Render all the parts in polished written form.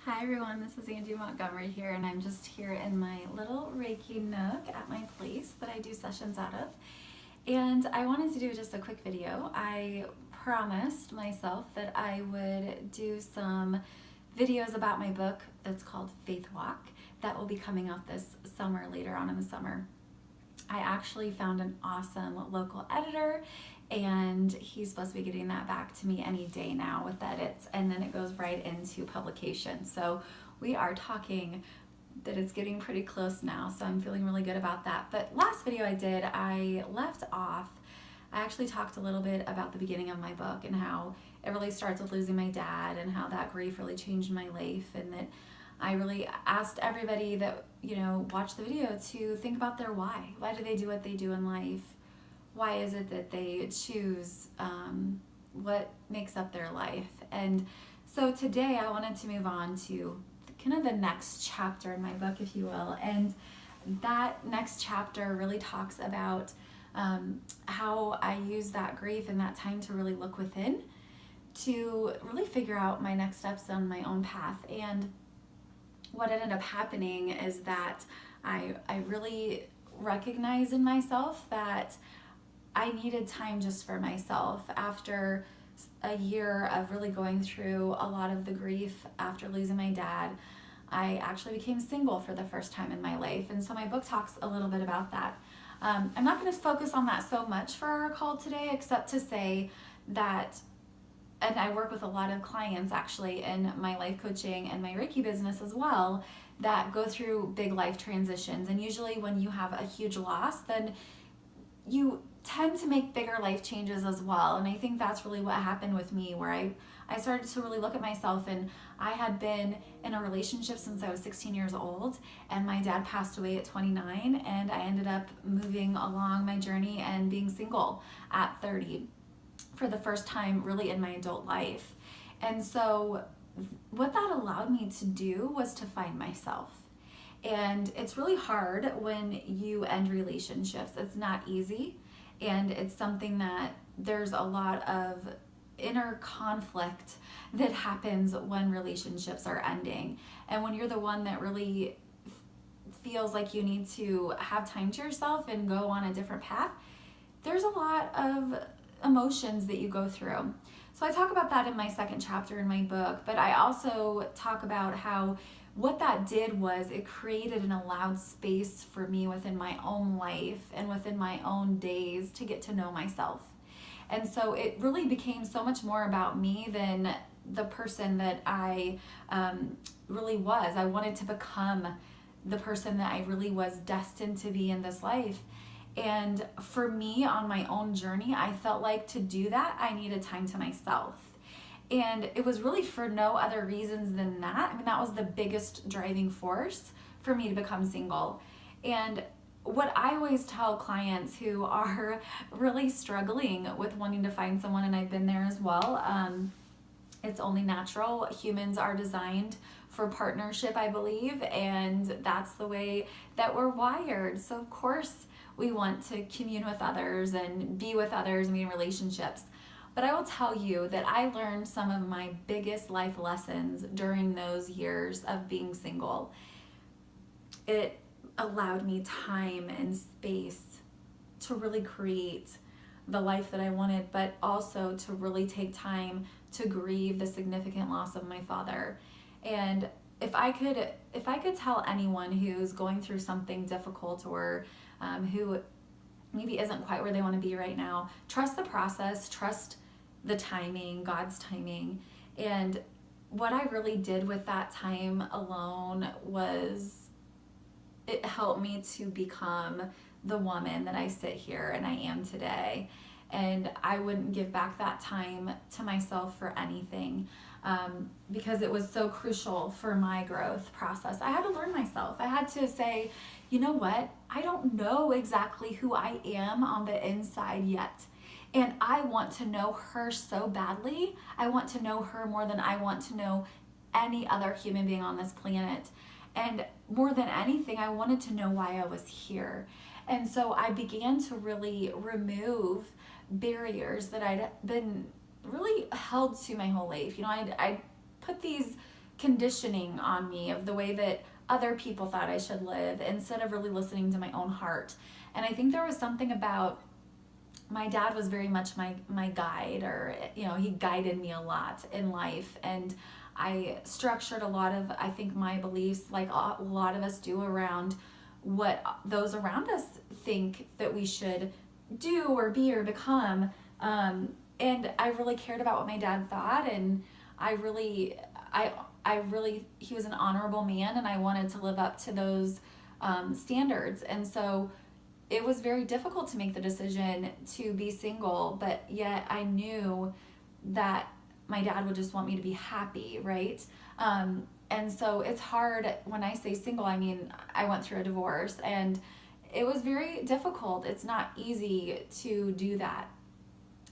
Hi everyone, this is Angie Montgomery here, and I'm just here in my little Reiki nook at my place that I do sessions out of. And I wanted to do just a quick video. I promised myself that I would do some videos about my book that's called Faith Walk that will be coming out this summer, later on in the summer. I actually found an awesome local editor, and he's supposed to be getting that back to me any day now with edits, and then it goes right into publication. So we are talking that it's getting pretty close now, so I'm feeling really good about that. But last video I did, I left off, I actually talked a little bit about the beginning of my book and how it really starts with losing my dad and how that grief really changed my life, and that I really asked everybody that, watched the video to think about their why. Why do they do what they do in life? Why is it that they choose what makes up their life? And so today I wanted to move on to kind of the next chapter in my book, if you will. And that next chapter really talks about how I use that grief and that time to really look within to really figure out my next steps on my own path. And what ended up happening is that I really recognized in myself that I needed time just for myself. After a year of really going through a lot of the grief after losing my dad, I actually became single for the first time in my life. And so my book talks a little bit about that. I'm not going to focus on that so much for our call today, except to say that, and I work with a lot of clients actually in my life coaching and my Reiki business as well, that go through big life transitions. And usually when you have a huge loss, then you tend to make bigger life changes as well. And I think that's really what happened with me, where I started to really look at myself. And I had been in a relationship since I was 16 years old, and my dad passed away at 29, and I ended up moving along my journey and being single at 30 for the first time really in my adult life. And so what that allowed me to do was to find myself. And it's really hard when you end relationships. It's not easy, and it's something that there's a lot of inner conflict that happens when relationships are ending. And when you're the one that really feels like you need to have time to yourself and go on a different path, there's a lot of emotions that you go through. So I talk about that in my second chapter in my book, but I also talk about how what that did was it created and allowed space for me within my own life and within my own days to get to know myself. And so it really became so much more about me than the person that I really was. I wanted to become the person that I really was destined to be in this life. And for me, on my own journey, I felt like to do that, I needed time to myself. And it was really for no other reasons than that. I mean, that was the biggest driving force for me to become single. And what I always tell clients who are really struggling with wanting to find someone, and I've been there as well, it's only natural. Humans are designed for partnership, I believe, and that's the way that we're wired. So of course, we want to commune with others and be with others and be in relationships. But I will tell you that I learned some of my biggest life lessons during those years of being single. It allowed me time and space to really create the life that I wanted, but also to really take time to grieve the significant loss of my father. And if I could tell anyone who's going through something difficult, or who maybe isn't quite where they want to be right now, trust the process, trust the timing, God's timing. And what I really did with that time alone was it helped me to become the woman that I sit here and I am today. And I wouldn't give back that time to myself for anything, because it was so crucial for my growth process. I had to learn myself. I had to say, you know what? I don't know exactly who I am on the inside yet. And I want to know her so badly. I want to know her more than I want to know any other human being on this planet. And more than anything, I wanted to know why I was here. And so I began to really remove barriers that I'd been really held to my whole life. I put these conditioning on me of the way that other people thought I should live instead of really listening to my own heart. And I think there was something about my dad was very much my guide, or he guided me a lot in life, and I structured a lot of, I think, my beliefs, like a lot of us do, around what those around us think that we should do or be or become. And I really cared about what my dad thought, and I really, he was an honorable man, and I wanted to live up to those standards. And so it was very difficult to make the decision to be single, but yet I knew that my dad would just want me to be happy, right? And so it's hard when I say single. I mean, I went through a divorce, and it was very difficult. It's not easy to do that,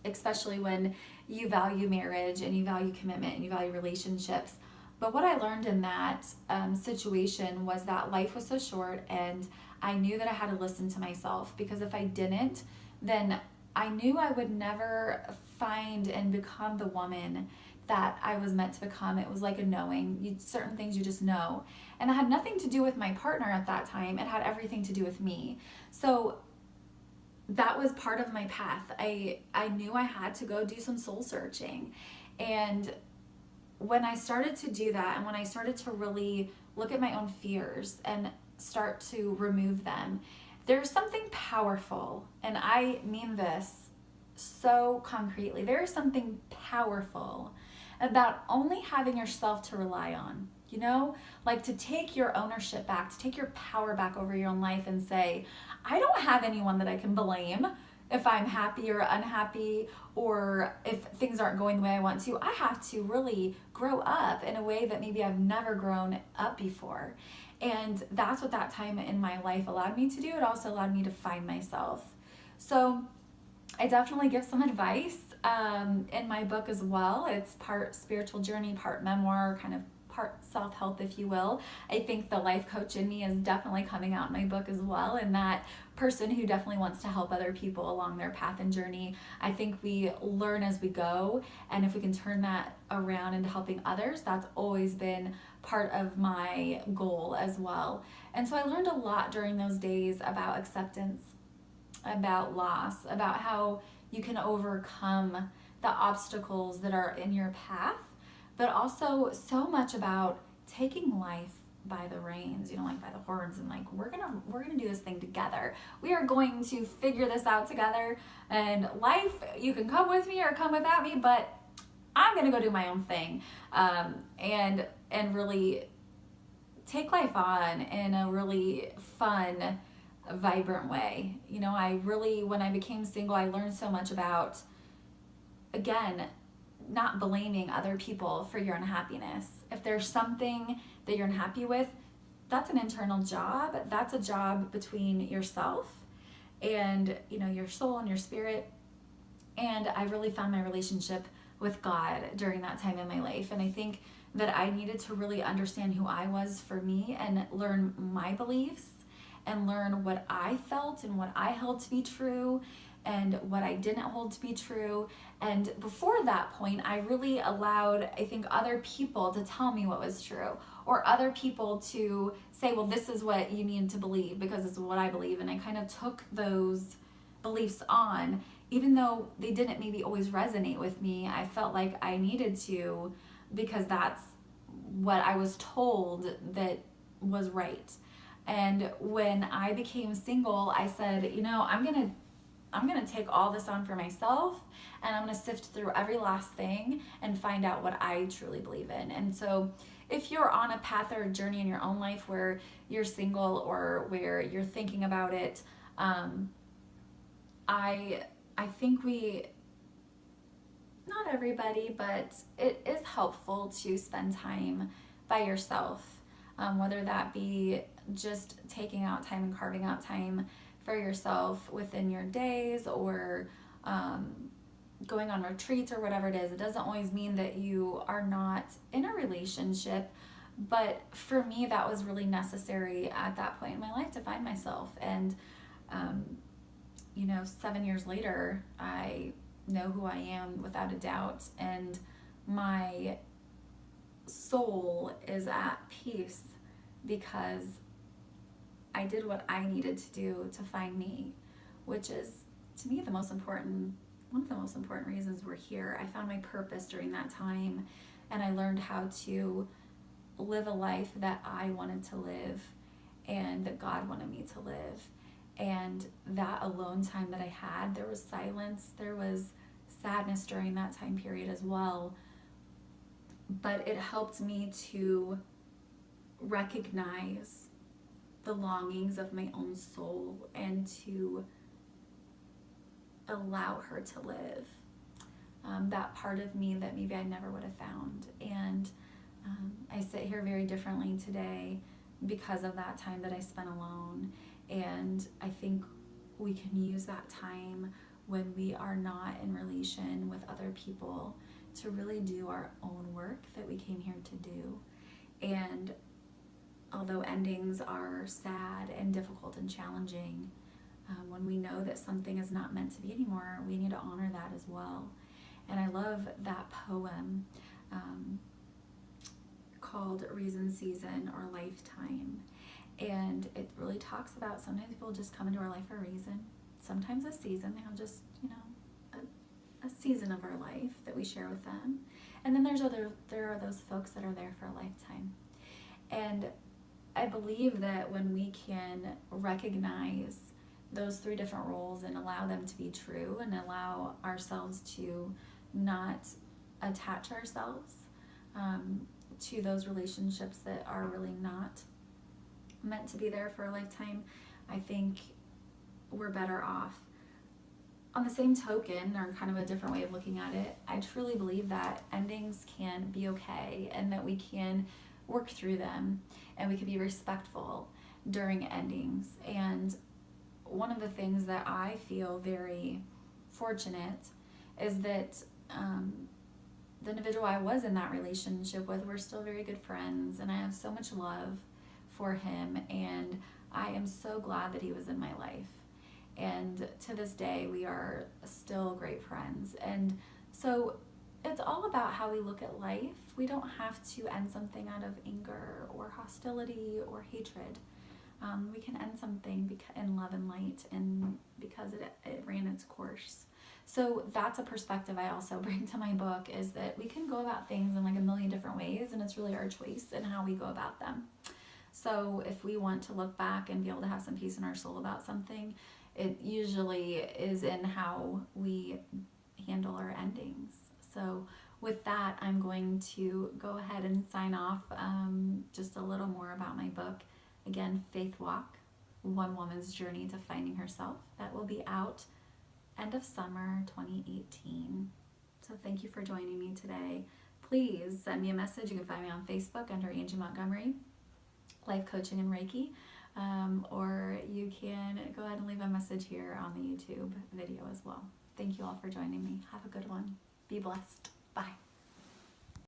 especially when you value marriage and you value commitment and you value relationships. But what I learned in that situation was that life was so short, and I knew that I had to listen to myself, because if I didn't, then I knew I would never find and become the woman that I was meant to become. It was like a knowing. Certain things you just know. And it had nothing to do with my partner at that time. It had everything to do with me. So that was part of my path. I knew I had to go do some soul searching. And when I started to do that, and when I started to really look at my own fears and start to remove them, there's something powerful, and I mean this so concretely. There is something powerful about only having yourself to rely on, like to take your ownership back, to take your power back over your own life and say, I don't have anyone that I can blame if I'm happy or unhappy, or if things aren't going the way I want to. I have to really grow up in a way that maybe I've never grown up before. And that's what that time in my life allowed me to do. It also allowed me to find myself. So I definitely give some advice in my book as well. It's part spiritual journey, part memoir, kind of part self-help, if you will. I think the life coach in me is definitely coming out in my book as well, and that person who definitely wants to help other people along their path and journey. I think we learn as we go, and if we can turn that around into helping others, that's always been part of my goal as well. And so I learned a lot during those days about acceptance, about loss, about how you can overcome the obstacles that are in your path, but also so much about taking life by the reins, like by the horns, and like we're gonna do this thing together. We are going to figure this out together, and life, you can come with me or come without me, but I'm gonna go do my own thing, and really take life on in a really fun, vibrant way. When I became single, I learned so much about, again, not blaming other people for your unhappiness. If there's something that you're unhappy with, that's an internal job. That's a job between yourself and your soul and your spirit. And I really found my relationship with God during that time in my life. And I think that I needed to really understand who I was for me, and learn my beliefs, and learn what I felt and what I held to be true, and what I didn't hold to be true. And before that point, I really allowed, I think, other people to tell me what was true, or other people to say, well, this is what you need to believe because it's what I believe. And I kind of took those beliefs on, even though they didn't maybe always resonate with me. I felt like I needed to, because that's what I was told that was right. And when I became single, I said, I'm gonna take all this on for myself, and I'm gonna sift through every last thing and find out what I truly believe in. And so if you're on a path or a journey in your own life where you're single, or where you're thinking about it, I think not everybody, but it is helpful to spend time by yourself, whether that be just taking out time and carving out time for yourself within your days, or going on retreats, or whatever it is. It doesn't always mean that you are not in a relationship, but for me, that was really necessary at that point in my life to find myself. And 7 years later, I know who I am without a doubt, and my soul is at peace because I did what I needed to do to find me, which is, to me, one of the most important reasons we're here. I found my purpose during that time, and I learned how to live a life that I wanted to live and that God wanted me to live. And that alone time that I had, there was silence, there was sadness during that time period as well. But it helped me to recognize the longings of my own soul and to allow her to live. That part of me that maybe I never would have found. And I sit here very differently today because of that time that I spent alone. And I think we can use that time when we are not in relation with other people to really do our own work that we came here to do. And although endings are sad and difficult and challenging, when we know that something is not meant to be anymore, we need to honor that as well. And I love that poem called Reason, Season, or Lifetime. And it really talks about sometimes people just come into our life for a reason. Sometimes a season, they have just, a season of our life that we share with them. And then there are those folks that are there for a lifetime. And I believe that when we can recognize those three different roles and allow them to be true and allow ourselves to not attach ourselves to those relationships that are really not meant to be there for a lifetime, I think we're better off. On the same token, or kind of a different way of looking at it, I truly believe that endings can be okay and that we can work through them and we can be respectful during endings. And one of the things that I feel very fortunate is that the individual I was in that relationship with, we're still very good friends, and I have so much love for him, and I am so glad that he was in my life. And to this day, we are still great friends. And so it's all about how we look at life. We don't have to end something out of anger or hostility or hatred. We can end something in love and light and because it ran its course. So that's a perspective I also bring to my book, is that we can go about things in like a million different ways, and it's really our choice in how we go about them. So if we want to look back and be able to have some peace in our soul about something, it usually is in how we handle our endings. So with that, I'm going to go ahead and sign off just a little more about my book. Again, Faith Walk, One Woman's Journey to Finding Herself. That will be out end of summer 2018. So thank you for joining me today. Please send me a message. You can find me on Facebook under Angie Montgomery, Life Coaching and Reiki, or you can go ahead and leave a message here on the YouTube video as well. Thank you all for joining me. Have a good one. Be blessed. Bye.